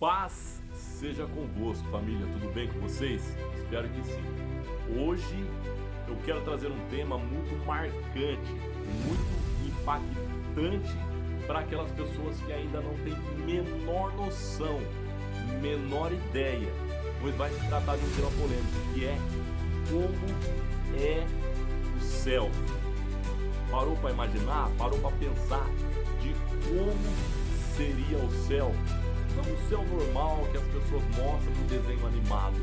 Paz seja convosco, família, tudo bem com vocês? Espero que sim. Hoje eu quero trazer um tema muito marcante, muito impactante para aquelas pessoas que ainda não têm menor noção, menor ideia, pois vai se tratar de um tema polêmico, que é como é o céu. Parou para imaginar? Parou para pensar de como seria o céu? Não um céu normal que as pessoas mostram no desenho animado.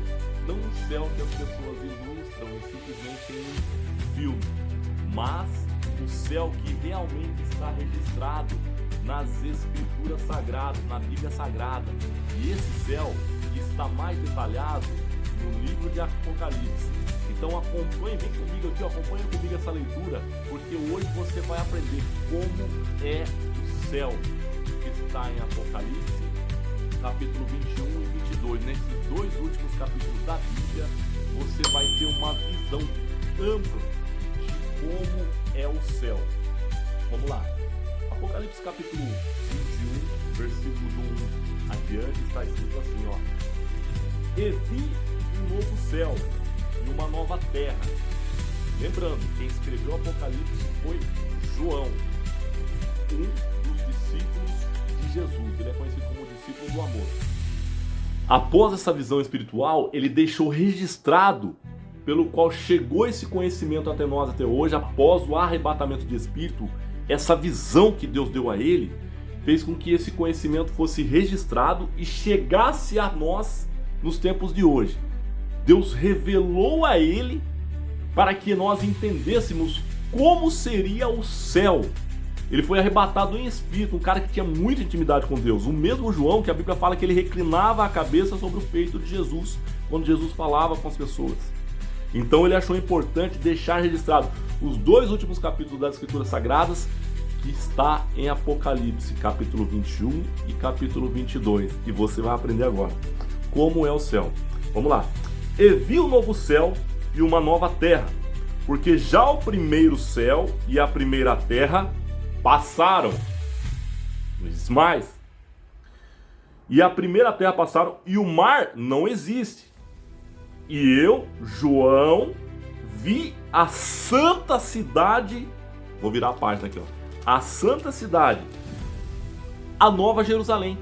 Não um céu que as pessoas ilustram simplesmente em um filme. Mas o céu que realmente está registrado nas Escrituras Sagradas, na Bíblia Sagrada. E esse céu está mais detalhado no livro de Apocalipse. Então acompanhe, vem comigo aqui, acompanhe comigo essa leitura, porque hoje você vai aprender como é o céu que está em Apocalipse, capítulo 21 e 22. Nesses dois últimos capítulos da Bíblia, você vai ter uma visão ampla de como é o céu. Vamos lá. Apocalipse capítulo 21, versículo do 1 adiante, está escrito assim, ó. E vi um novo céu e uma nova terra. Lembrando, quem escreveu o Apocalipse foi João, um dos discípulos de Jesus. Ele é conhecido como discípulo do amor. Após essa visão espiritual, ele deixou registrado pelo qual chegou esse conhecimento até nós até hoje. Após o arrebatamento de espírito, essa visão que Deus deu a ele fez com que esse conhecimento fosse registrado e chegasse a nós nos tempos de hoje. Deus revelou a ele para que nós entendêssemos como seria o céu. Ele foi arrebatado em espírito, um cara que tinha muita intimidade com Deus. O mesmo João, que a Bíblia fala que ele reclinava a cabeça sobre o peito de Jesus quando Jesus falava com as pessoas. Então ele achou importante deixar registrado os dois últimos capítulos das Escrituras Sagradas, que está em Apocalipse, capítulo 21 e capítulo 22. E você vai aprender agora como é o céu. Vamos lá. E vi um novo céu e uma nova terra, porque já o primeiro céu e a primeira terra passaram. Não existe mais. E a primeira terra passaram e o mar não existe. E eu, João, vi a santa cidade, vou virar a página aqui, ó. A santa cidade, a Nova Jerusalém.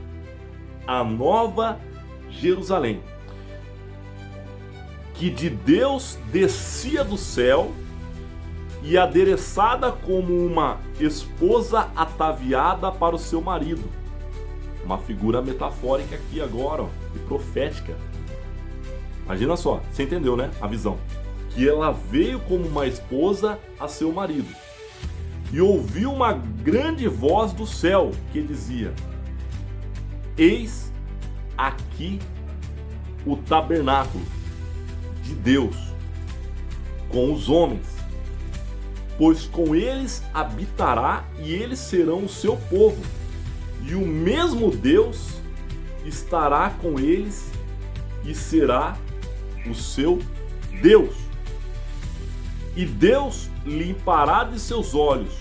A Nova Jerusalém, que de Deus descia do céu e adereçada como uma esposa ataviada para o seu marido. Uma figura metafórica aqui agora, ó, e profética. Imagina só, você entendeu, né? A visão. Que ela veio como uma esposa a seu marido. E ouviu uma grande voz do céu que dizia: eis aqui o tabernáculo de Deus com os homens, pois com eles habitará e eles serão o seu povo, e o mesmo Deus estará com eles e será o seu Deus. E Deus limpará de seus olhos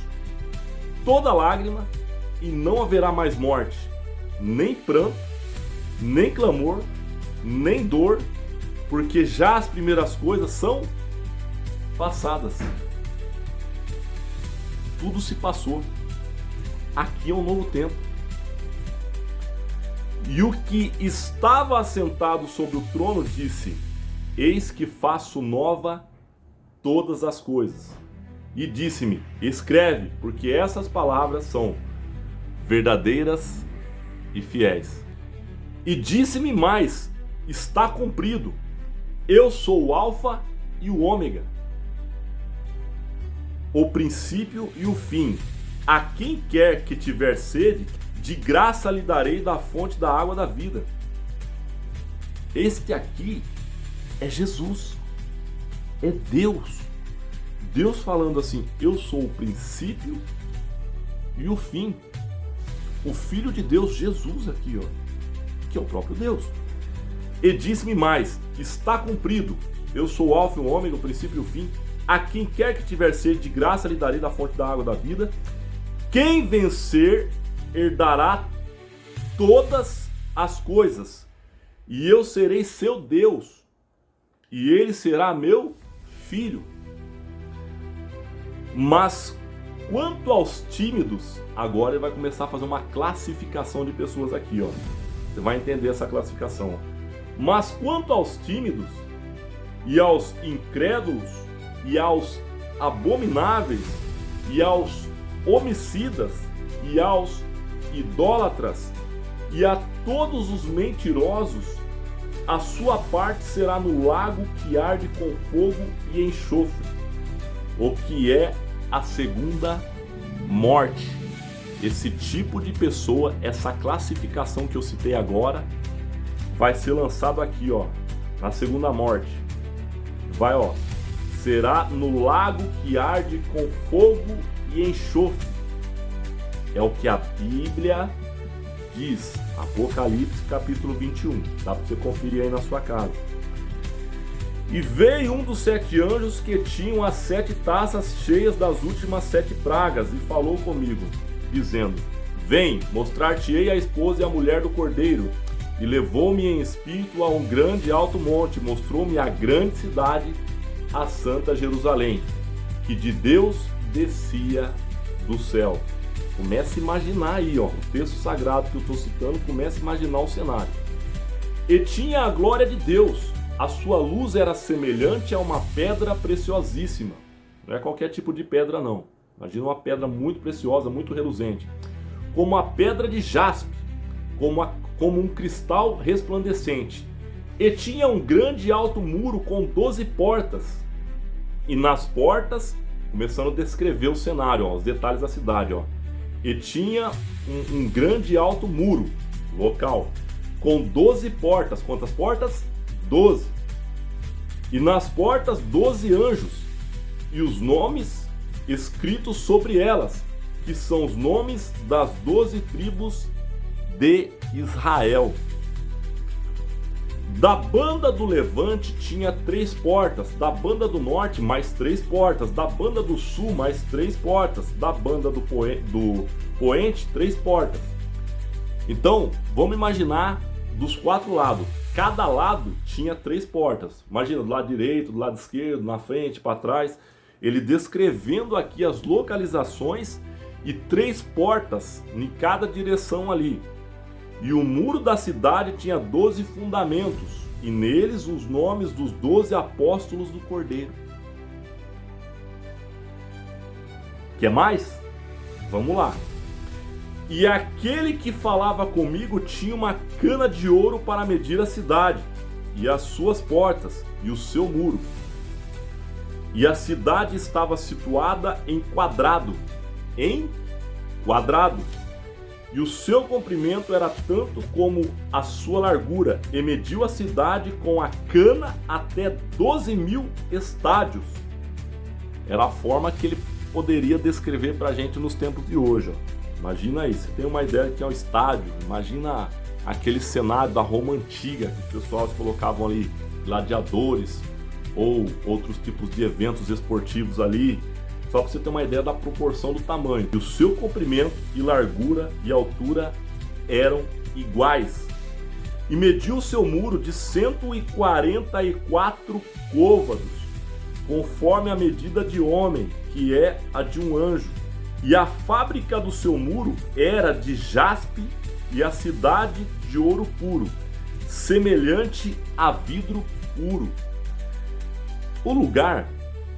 toda lágrima, e não haverá mais morte, nem pranto, nem clamor, nem dor, porque já as primeiras coisas são passadas. Tudo se passou. Aqui é um novo tempo. E o que estava assentado sobre o trono disse: eis que faço nova todas as coisas. E disse-me: escreve, porque essas palavras são verdadeiras e fiéis. E disse-me mais: está cumprido. Eu sou o Alfa e o Ômega, o princípio e o fim. A quem quer que tiver sede, de graça lhe darei da fonte da água da vida. Este aqui é Jesus, é Deus. Deus falando assim: eu sou o princípio e o fim. O Filho de Deus, Jesus aqui, ó, que é o próprio Deus. E disse-me mais: está cumprido. Eu sou o Alfa e o Ômega, o princípio e o fim. A quem quer que tiver sede, de graça lhe darei da fonte da água da vida. Quem vencer herdará todas as coisas, e eu serei seu Deus, e ele será meu filho. Mas quanto aos tímidos, agora ele vai começar a fazer uma classificação de pessoas aqui, ó. Você vai entender essa classificação, ó. Mas quanto aos tímidos, e aos incrédulos, e aos abomináveis, e aos homicidas, e aos idólatras, e a todos os mentirosos, a sua parte será no lago que arde com fogo e enxofre, o que é a segunda morte. Esse tipo de pessoa, essa classificação que eu citei agora, vai ser lançado aqui, ó, na segunda morte. Vai, ó, será no lago que arde com fogo e enxofre. É o que a Bíblia diz, Apocalipse capítulo 21. Dá para você conferir aí na sua casa. E veio um dos 7 anjos que tinham as 7 taças cheias das últimas 7 pragas e falou comigo, dizendo: Vem, mostrar-te-ei a esposa e a mulher do Cordeiro. E levou-me em espírito a um grande e alto monte, mostrou-me a grande cidade, a santa Jerusalém, que de Deus descia do céu. Comece a imaginar aí, ó, o texto sagrado que eu estou citando, comece a imaginar o cenário. E tinha a glória de Deus, a sua luz era semelhante a uma pedra preciosíssima. Não é qualquer tipo de pedra não. Imagina uma pedra muito preciosa, muito reluzente. Como a pedra de jaspe, como um cristal resplandecente. E tinha um grande e alto muro com 12 portas. E nas portas, começando a descrever o cenário, ó, os detalhes da cidade, ó. E tinha um grande e alto muro local com 12 portas. Quantas portas? 12. E nas portas 12 anjos, e os nomes escritos sobre elas, que são os nomes das 12 tribos de Israel. Da banda do levante tinha 3 portas, da banda do norte mais 3 portas, da banda do sul mais 3 portas, da banda do poente 3 portas. Então, vamos imaginar dos 4 lados. Cada lado tinha 3 portas. Imagina, do lado direito, do lado esquerdo, na frente, para trás. Ele descrevendo aqui as localizações e 3 portas em cada direção ali. E o muro da cidade tinha 12 fundamentos, e neles os nomes dos 12 apóstolos do Cordeiro. Quer mais? Vamos lá. E aquele que falava comigo tinha uma cana de ouro para medir a cidade, e as suas portas, e o seu muro. E a cidade estava situada em quadrado. E o seu comprimento era tanto como a sua largura, e mediu a cidade com a cana até 12.000 estádios. Era a forma que ele poderia descrever para a gente nos tempos de hoje, ó. Imagina aí, você tem uma ideia que é um estádio, imagina aquele cenário da Roma antiga, que os pessoal colocavam ali gladiadores ou outros tipos de eventos esportivos ali, só para você ter uma ideia da proporção do tamanho. E o seu comprimento e largura e altura eram iguais. E mediu o seu muro de 144 côvados, conforme a medida de homem, que é a de um anjo. E a fábrica do seu muro era de jaspe e a cidade de ouro puro, semelhante a vidro puro. O lugar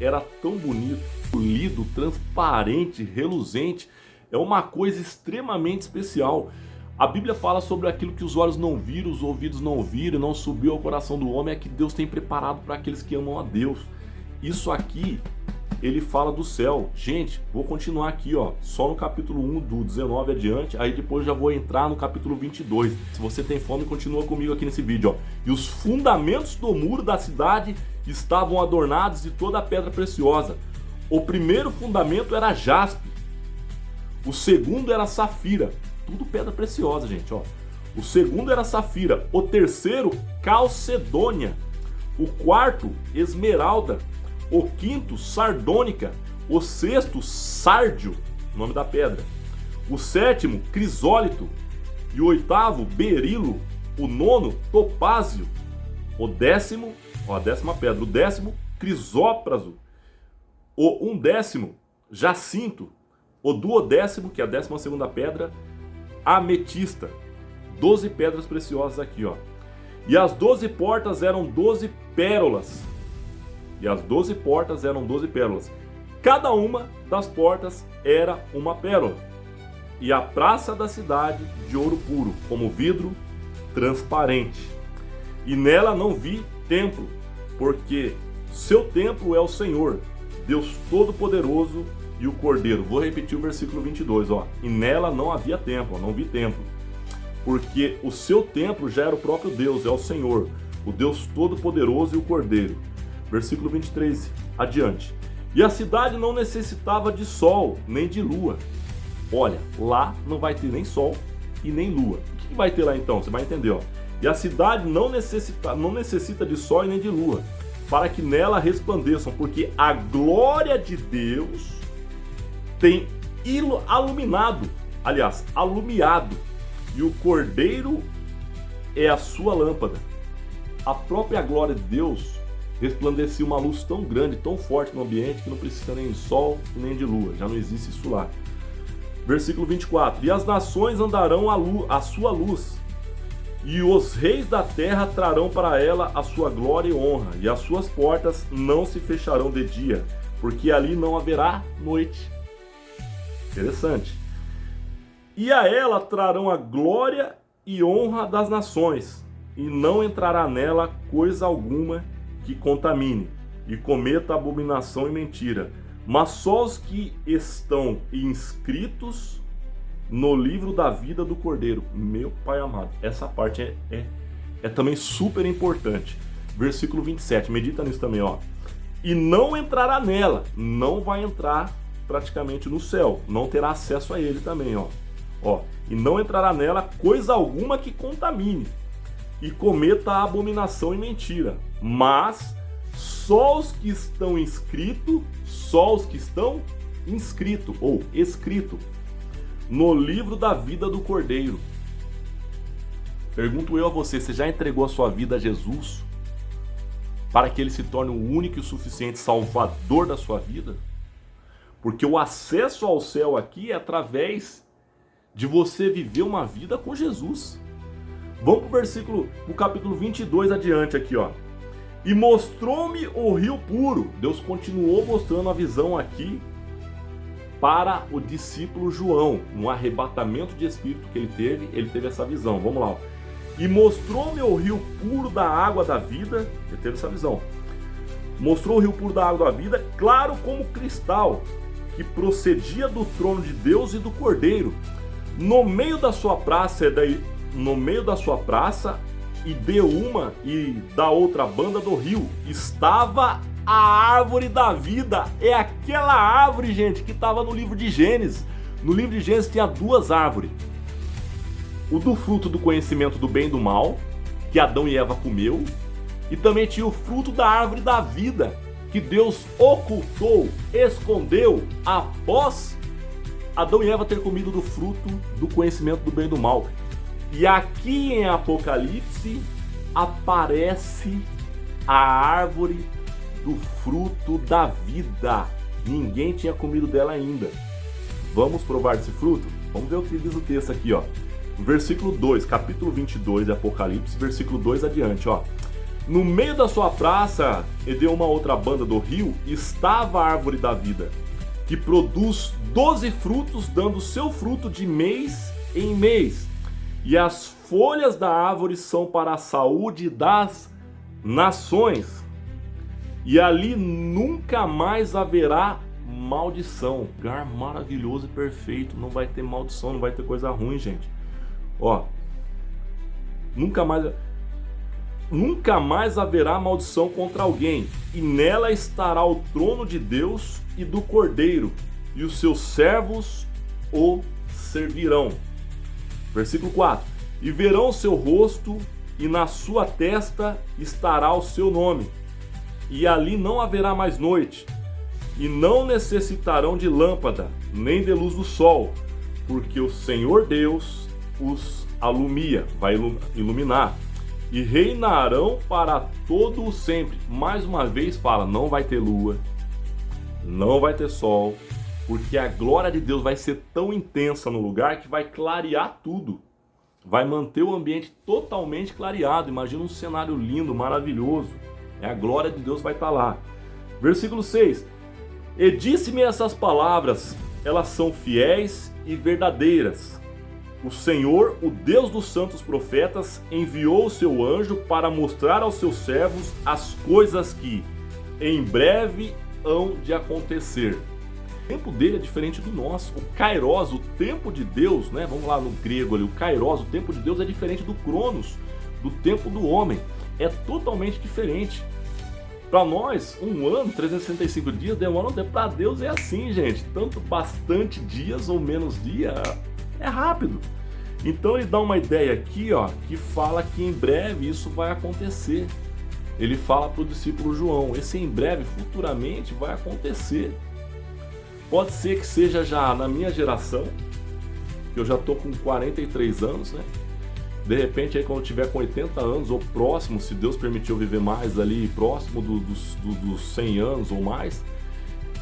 era tão bonito, polido, transparente, reluzente. É uma coisa extremamente especial. A Bíblia fala sobre aquilo que os olhos não viram, os ouvidos não ouviram, não subiu ao coração do homem, é que Deus tem preparado para aqueles que amam a Deus. Isso aqui, ele fala do céu. Gente, vou continuar aqui, ó, só no capítulo 1, do 19 adiante, aí depois já vou entrar no capítulo 22. Se você tem fome, continua comigo aqui nesse vídeo, ó. E os fundamentos do muro da cidade estavam adornados de toda a pedra preciosa. O primeiro fundamento era jaspe, o segundo era safira, tudo pedra preciosa, gente, ó. O segundo era safira, o terceiro calcedônia, o quarto esmeralda, o quinto sardônica, o sexto sárdio, nome da pedra, o sétimo crisólito, e o oitavo, berilo, o nono, topázio, o décimo, a décima pedra, o décimo, crisópraso, o undécimo, jacinto, o duodécimo, que é a 12ª pedra, ametista. 12 pedras preciosas aqui, ó. E as 12 portas eram 12 pérolas. Cada uma das portas era uma pérola. E a praça da cidade de ouro puro, como vidro transparente. E nela não vi templo, porque seu templo é o Senhor, Deus Todo-Poderoso e o Cordeiro. Vou repetir o versículo 22, ó. E nela não havia templo, não vi templo, porque o seu templo já era o próprio Deus, é o Senhor, o Deus Todo-Poderoso e o Cordeiro. Versículo 23, adiante. E a cidade não necessitava de sol, nem de lua. Olha, lá não vai ter nem sol e nem lua. O que vai ter lá então? Você vai entender, ó. E a cidade não necessita de sol e nem de lua, para que nela resplandeçam, porque a glória de Deus tem alumiado, e o Cordeiro é a sua lâmpada. A própria glória de Deus resplandecia uma luz tão grande, tão forte no ambiente, que não precisa nem de sol nem de lua, já não existe isso lá. Versículo 24, e as nações andarão à sua luz, e os reis da terra trarão para ela a sua glória e honra, e as suas portas não se fecharão de dia, porque ali não haverá noite. Interessante. E a ela trarão a glória e honra das nações, e não entrará nela coisa alguma que contamine, e cometa abominação e mentira, mas só os que estão inscritos no livro da vida do Cordeiro. Meu Pai amado, essa parte é também super importante. Versículo 27, medita nisso também, ó. E não entrará nela, não vai entrar praticamente no céu, não terá acesso a ele também, ó. E não entrará nela coisa alguma que contamine e cometa a abominação e mentira, mas só os que estão inscritos ou escrito no livro da vida do Cordeiro. Pergunto eu a você, você já entregou a sua vida a Jesus para que ele se torne o único e suficiente salvador da sua vida? Porque o acesso ao céu aqui é através de você viver uma vida com Jesus. Vamos pro capítulo 22 adiante aqui, ó. E mostrou-me o rio puro. Deus continuou mostrando a visão aqui para o discípulo João. No arrebatamento de espírito que ele teve essa visão. Vamos lá, ó. E mostrou-me o rio puro da água da vida. Ele teve essa visão. Mostrou o rio puro da água da vida, claro como cristal, que procedia do trono de Deus e do Cordeiro. No meio da sua praça e de uma e da outra banda do rio estava a árvore da vida. É aquela árvore, gente, que estava no livro de Gênesis. No livro de Gênesis tinha duas árvores. O do fruto do conhecimento do bem e do mal, que Adão e Eva comeu, e também tinha o fruto da árvore da vida, que Deus ocultou, escondeu após Adão e Eva ter comido do fruto do conhecimento do bem e do mal. E aqui em Apocalipse aparece a árvore do fruto da vida. Ninguém tinha comido dela ainda. Vamos provar desse fruto? Vamos ver o que diz o texto aqui, ó. Versículo 2, capítulo 22 de Apocalipse, versículo 2 adiante, ó. No meio da sua praça, e de uma outra banda do rio, estava a árvore da vida, que produz 12 frutos, dando seu fruto de mês em mês. E as folhas da árvore são para a saúde das nações. E ali nunca mais haverá maldição. Lugar maravilhoso e perfeito. Não vai ter maldição, não vai ter coisa ruim, gente. Ó, nunca mais haverá maldição contra alguém. E nela estará o trono de Deus e do Cordeiro, e os seus servos o servirão. Versículo 4. E verão o seu rosto, e na sua testa estará o seu nome. E ali não haverá mais noite, e não necessitarão de lâmpada, nem de luz do sol, porque o Senhor Deus os alumia, vai iluminar. E reinarão para todo o sempre. Mais uma vez fala, não vai ter lua, não vai ter sol, porque a glória de Deus vai ser tão intensa no lugar que vai clarear tudo. Vai manter o ambiente totalmente clareado. Imagina um cenário lindo, maravilhoso. A glória de Deus vai estar lá. Versículo 6. E disse-me essas palavras, elas são fiéis e verdadeiras. O Senhor, o Deus dos santos profetas, enviou o seu anjo para mostrar aos seus servos as coisas que em breve hão de acontecer. O tempo dele é diferente do nosso. O Kairos, o tempo de Deus, né? Vamos lá no grego ali, o Kairos, o tempo de Deus é diferente do Cronos, do tempo do homem. É totalmente diferente. Para nós, um ano, 365 dias, demora um tempo. Para Deus é assim, gente. Tanto bastante dias ou menos dia, é rápido. Então ele dá uma ideia aqui, ó, que fala que em breve isso vai acontecer. Ele fala para o discípulo João, esse em breve, futuramente, vai acontecer. Pode ser que seja já na minha geração, que eu já estou com 43 anos, né? De repente, aí, quando eu tiver com 80 anos ou próximo, se Deus permitir eu viver mais ali, próximo dos 100 anos ou mais,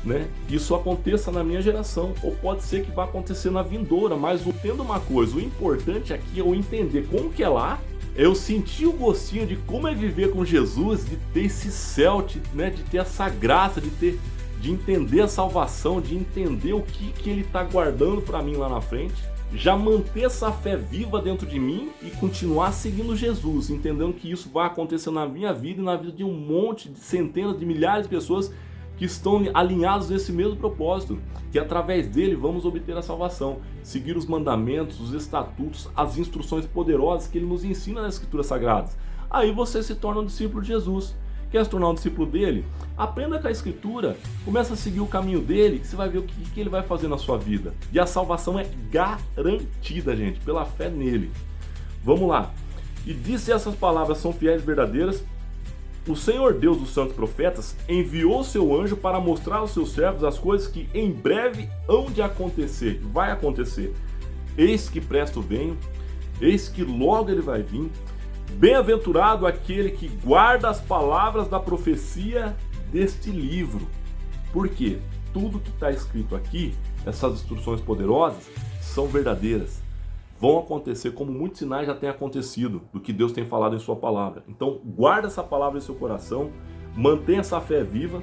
né? Isso aconteça na minha geração, ou pode ser que vá acontecer na vindoura, mas entenda uma coisa, o importante aqui é eu entender como que é lá, eu sentir o gostinho de como é viver com Jesus, de ter esse céu, né? De ter essa graça, de entender a salvação, de entender o que Ele está guardando para mim lá na frente, já manter essa fé viva dentro de mim e continuar seguindo Jesus, entendendo que isso vai acontecer na minha vida e na vida de um monte, de centenas, de milhares de pessoas que estão alinhados nesse mesmo propósito, que através dele vamos obter a salvação, seguir os mandamentos, os estatutos, as instruções poderosas que ele nos ensina nas Escrituras Sagradas. Aí você se torna um discípulo de Jesus. Quer se tornar um discípulo dele? Aprenda com a Escritura, começa a seguir o caminho dele, que você vai ver o que ele vai fazer na sua vida. E a salvação é garantida, gente, pela fé nele. Vamos lá. E disse essas palavras são fiéis e verdadeiras. O Senhor Deus dos santos profetas enviou seu anjo para mostrar aos seus servos as coisas que em breve hão de acontecer, vai acontecer. Eis que presto venho, eis que logo ele vai vir. Bem-aventurado aquele que guarda as palavras da profecia deste livro. Por quê? Tudo que está escrito aqui, essas instruções poderosas, são verdadeiras. Vão acontecer como muitos sinais já têm acontecido do que Deus tem falado em sua palavra. Então guarda essa palavra em seu coração, mantenha essa fé viva,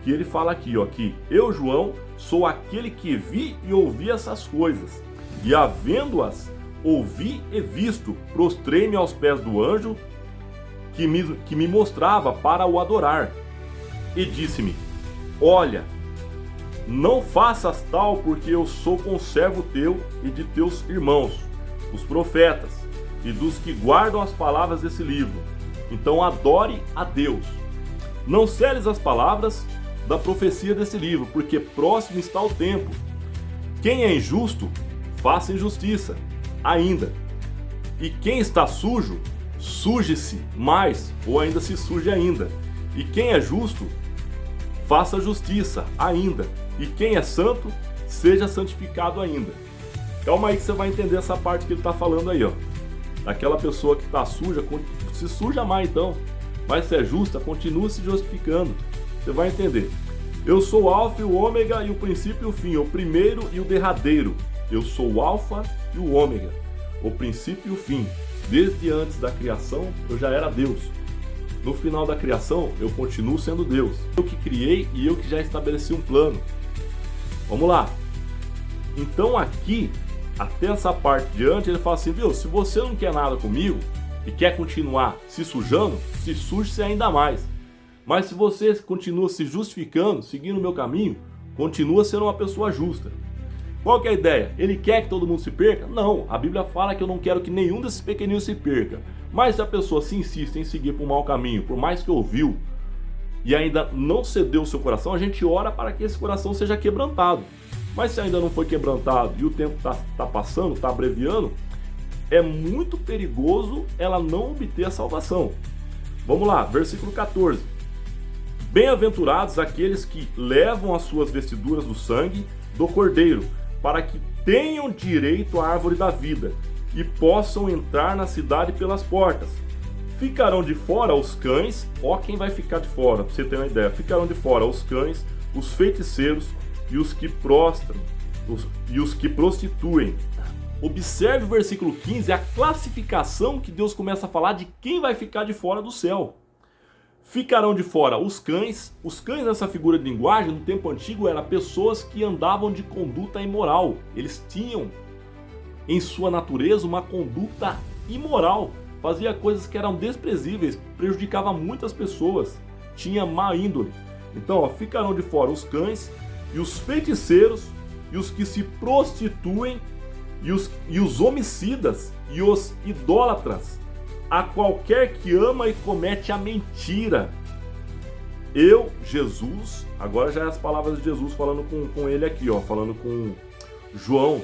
que ele fala aqui, ó, que eu, João, sou aquele que vi e ouvi essas coisas, e havendo-as ouvi e visto, prostrei-me aos pés do anjo que me mostrava para o adorar. E disse-me, olha, não faças tal, porque eu sou conservo teu e de teus irmãos, os profetas, e dos que guardam as palavras desse livro. Então adore a Deus. Não seles as palavras da profecia desse livro, porque próximo está o tempo. Quem é injusto, faça injustiça ainda. E quem está sujo, suje-se mais, ou ainda se suje ainda. E quem é justo, faça justiça ainda. E quem é santo, seja santificado ainda. Calma aí que você vai entender essa parte que ele está falando aí, ó. Daquela pessoa que está suja, se suja mais então. Mas se é justa, continua se justificando. Você vai entender. Eu sou o alfa e o ômega e o princípio e o fim, o primeiro e o derradeiro. Eu sou o alfa e o ômega, o princípio e o fim. Desde antes da criação, eu já era Deus. No final da criação, eu continuo sendo Deus. Eu que criei e eu que já estabeleci um plano. Vamos lá. Então aqui, até essa parte diante, ele fala assim, viu, se você não quer nada comigo e quer continuar se sujando, se suje-se ainda mais. Mas se você continua se justificando, seguindo o meu caminho, continua sendo uma pessoa justa. Qual que é a ideia? Ele quer que todo mundo se perca? Não, a Bíblia fala que eu não quero que nenhum desses pequeninos se perca. Mas se a pessoa se insiste em seguir por um mau caminho, por mais que ouviu, e ainda não cedeu o seu coração, a gente ora para que esse coração seja quebrantado. Mas se ainda não foi quebrantado e o tempo está passando, está abreviando, é muito perigoso ela não obter a salvação. Vamos lá, versículo 14. Bem-aventurados aqueles que levam as suas vestiduras do sangue do Cordeiro, para que tenham direito à árvore da vida e possam entrar na cidade pelas portas. Ficarão de fora os cães, ó quem vai ficar de fora, pra você ter uma ideia. Ficarão de fora os cães, os feiticeiros e os que prostram, e os que prostituem. Observe o versículo 15, a classificação que Deus começa a falar de quem vai ficar de fora do céu. Ficarão de fora os cães. Os cães nessa figura de linguagem, no tempo antigo, eram pessoas que andavam de conduta imoral. Eles tinham em sua natureza uma conduta imoral. Fazia coisas que eram desprezíveis, prejudicava muitas pessoas, tinha má índole. Então, ó, ficarão de fora os cães e os feiticeiros e os que se prostituem e os homicidas e os idólatras, a qualquer que ama e comete a mentira. Eu, Jesus, agora já é as palavras de Jesus falando com ele aqui, ó, falando com João,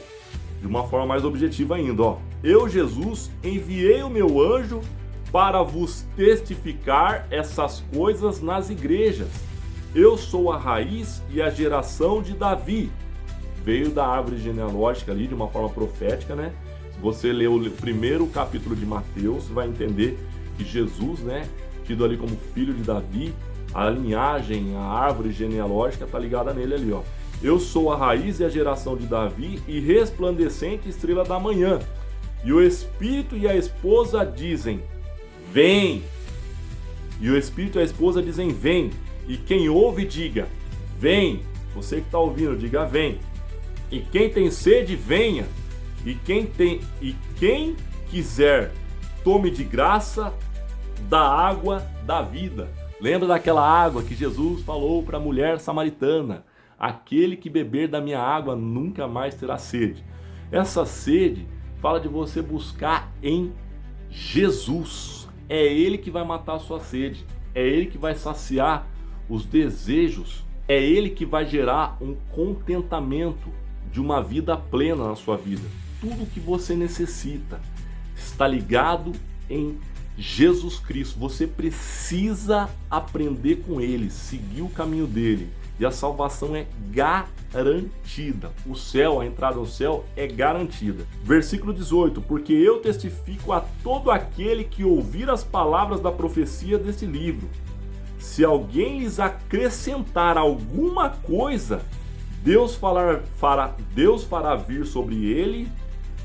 de uma forma mais objetiva ainda, ó. Eu, Jesus, enviei o meu anjo para vos testificar essas coisas nas igrejas. Eu sou a raiz e a geração de Davi. Veio da árvore genealógica ali, de uma forma profética, né? Se você ler o primeiro capítulo de Mateus, você vai entender que Jesus, né, tido ali como filho de Davi, a linhagem, a árvore genealógica está ligada nele ali, ó. Eu sou a raiz e a geração de Davi e resplandecente estrela da manhã. E o Espírito e a esposa dizem, vem. E o Espírito e a esposa dizem, vem. E quem ouve, diga, vem. Você que está ouvindo, diga, vem. E quem tem sede, venha. E quem quiser, tome de graça da água da vida. Lembra daquela água que Jesus falou para a mulher samaritana? Aquele que beber da minha água nunca mais terá sede. Essa sede fala de você buscar em Jesus. É Ele que vai matar a sua sede. É Ele que vai saciar os desejos. É Ele que vai gerar um contentamento de uma vida plena na sua vida. Tudo que você necessita está ligado em Jesus Cristo. Você precisa aprender com Ele, seguir o caminho dele. E a salvação é garantida. O céu, a entrada ao céu é garantida. Versículo 18. Porque eu testifico a todo aquele que ouvir as palavras da profecia desse livro. Se alguém lhes acrescentar alguma coisa, Deus fará vir sobre ele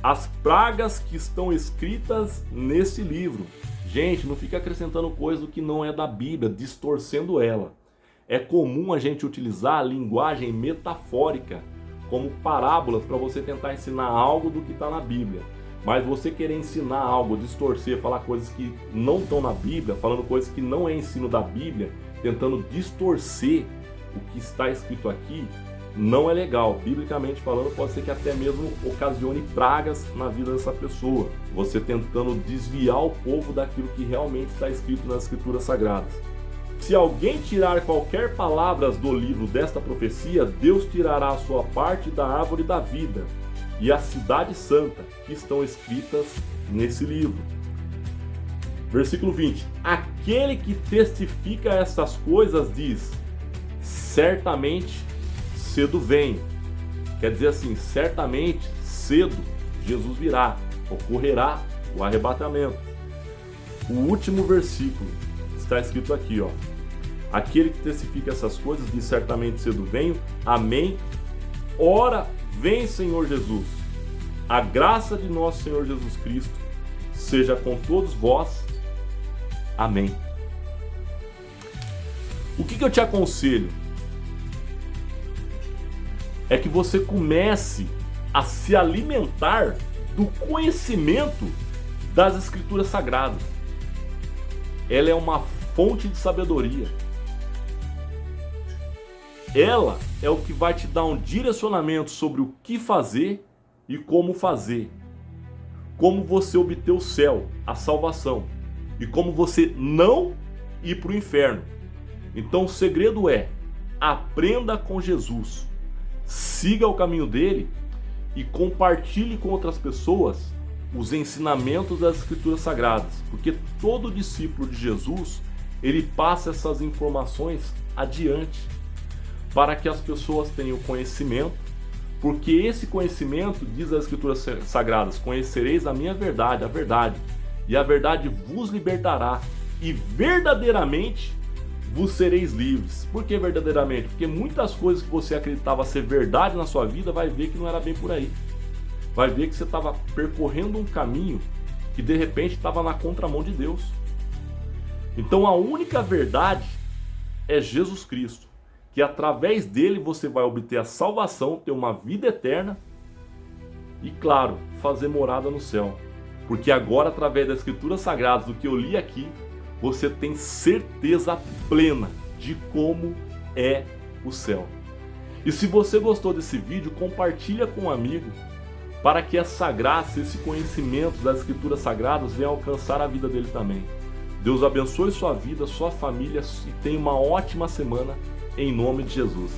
as pragas que estão escritas nesse livro. Gente, não fica acrescentando coisa do que não é da Bíblia, distorcendo ela. É comum a gente utilizar a linguagem metafórica como parábolas para você tentar ensinar algo do que está na Bíblia. Mas você querer ensinar algo, distorcer, falar coisas que não estão na Bíblia, falando coisas que não é ensino da Bíblia, tentando distorcer o que está escrito aqui, não é legal. Biblicamente falando, pode ser que até mesmo ocasione pragas na vida dessa pessoa. Você tentando desviar o povo daquilo que realmente está escrito nas Escrituras Sagradas. Se alguém tirar qualquer palavra do livro desta profecia, Deus tirará a sua parte da árvore da vida e a cidade santa que estão escritas nesse livro. Versículo 20. Aquele que testifica estas coisas diz, certamente cedo venho. Quer dizer assim, certamente cedo Jesus virá, ocorrerá o arrebatamento. O último versículo está escrito aqui, ó. Aquele que testifica essas coisas diz, certamente cedo venho. Amém. Ora, vem Senhor Jesus. A graça de nosso Senhor Jesus Cristo seja com todos vós. Amém. O que eu te aconselho? É que você comece a se alimentar do conhecimento das Escrituras Sagradas. Ela é uma fonte de sabedoria. Ela é o que vai te dar um direcionamento sobre o que fazer e como fazer. Como você obter o céu, a salvação. E como você não ir para o inferno. Então o segredo é, aprenda com Jesus. Siga o caminho dele e compartilhe com outras pessoas os ensinamentos das Escrituras Sagradas. Porque todo discípulo de Jesus, ele passa essas informações adiante para que as pessoas tenham conhecimento, Porque esse conhecimento, diz as Escrituras Sagradas, conhecereis a minha verdade, a verdade, e a verdade vos libertará, e verdadeiramente vos sereis livres. Por que verdadeiramente? Porque muitas coisas que você acreditava ser verdade na sua vida, vai ver que não era bem por aí. Vai ver que você estava percorrendo um caminho que de repente estava na contramão de Deus. Então a única verdade é Jesus Cristo, que através dele você vai obter a salvação, ter uma vida eterna e, claro, fazer morada no céu. Porque agora, através das Escrituras Sagradas, do que eu li aqui, você tem certeza plena de como é o céu. E se você gostou desse vídeo, compartilha com um amigo, para que essa graça, esse conhecimento das Escrituras Sagradas venha alcançar a vida dele também. Deus abençoe sua vida, sua família e tenha uma ótima semana em nome de Jesus.